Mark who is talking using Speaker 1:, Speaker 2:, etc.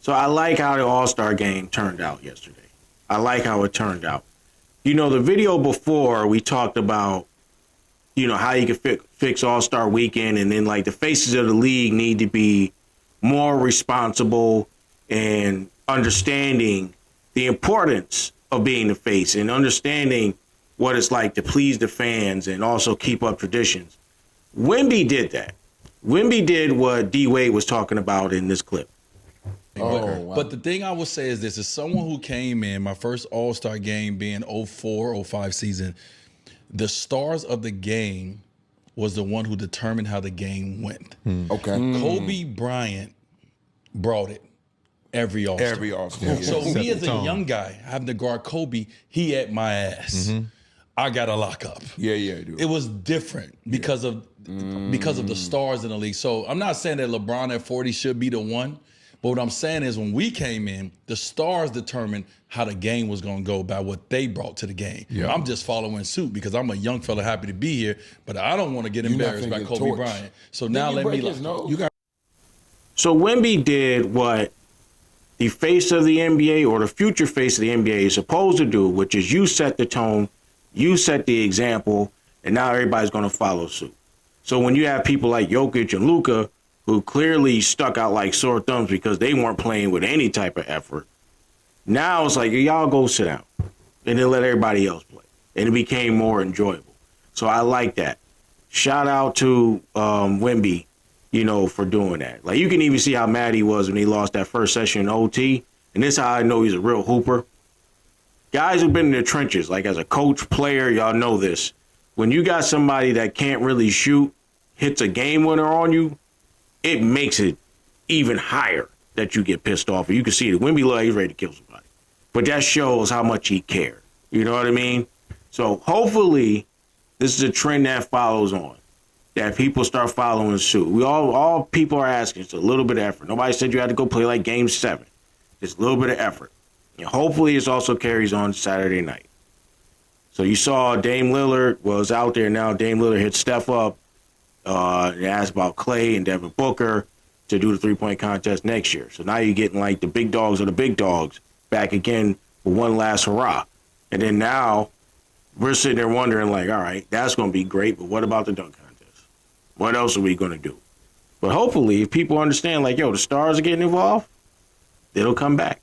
Speaker 1: So I like how the All-Star game turned out yesterday. I like how it turned out. The video before we talked about, how you can fix All-Star weekend, and then like the faces of the league need to be more responsible and understanding the importance of being the face and understanding what it's like to please the fans and also keep up traditions. Wemby did that. Wemby did what D. Wade was talking about in this clip.
Speaker 2: But the thing I would say is this: as someone who came in, my first All-Star game being 04-05 season, the stars of the game was the one who determined how the game went.
Speaker 3: Okay.
Speaker 2: Kobe Bryant brought it every All-Star.
Speaker 3: Every All-Star.
Speaker 2: So
Speaker 3: Yeah.
Speaker 2: me as a young guy having to guard Kobe, he at my ass. I got to lock up.
Speaker 3: Yeah, dude.
Speaker 2: It was different because of the stars in the league. So I'm not saying that LeBron at 40 should be the one, but what I'm saying is when we came in, the stars determined how the game was going to go by what they brought to the game.
Speaker 3: Yeah.
Speaker 2: I'm just following suit because I'm a young fella happy to be here, but I don't want to get embarrassed by Kobe Bryant. So now let me lock.
Speaker 1: So Wemby did what the face of the NBA or the future face of the NBA is supposed to do, which is you set the tone, you set the example, and now everybody's going to follow suit. So when you have people like Jokic and Luka, who clearly stuck out like sore thumbs because they weren't playing with any type of effort, now it's like, y'all go sit down and then let everybody else play. And it became more enjoyable. So I like that. Shout out to Wemby, for doing that. Like, you can even see how mad he was when he lost that first session in OT. And this is how I know he's a real hooper. Guys who've been in the trenches, like as a coach, player, y'all know this. When you got somebody that can't really shoot, hits a game winner on you, it makes it even higher that you get pissed off. You can see it. Wemby look, he's ready to kill somebody. But that shows how much he cared. You know what I mean? So hopefully this is a trend that follows on, that people start following suit. All people are asking is a little bit of effort. Nobody said you had to go play like Game 7. Just a little bit of effort. And hopefully this also carries on Saturday night. So you saw Dame Lillard was out there now. Dame Lillard hit Steph up. They asked about Clay and Devin Booker to do the three-point contest next year. So now you're getting like the big dogs of the big dogs back again for one last hurrah. And then now we're sitting there wondering like, all right, that's going to be great, but what about the dunk contest? What else are we going to do? But hopefully if people understand like, the stars are getting involved, it'll come back.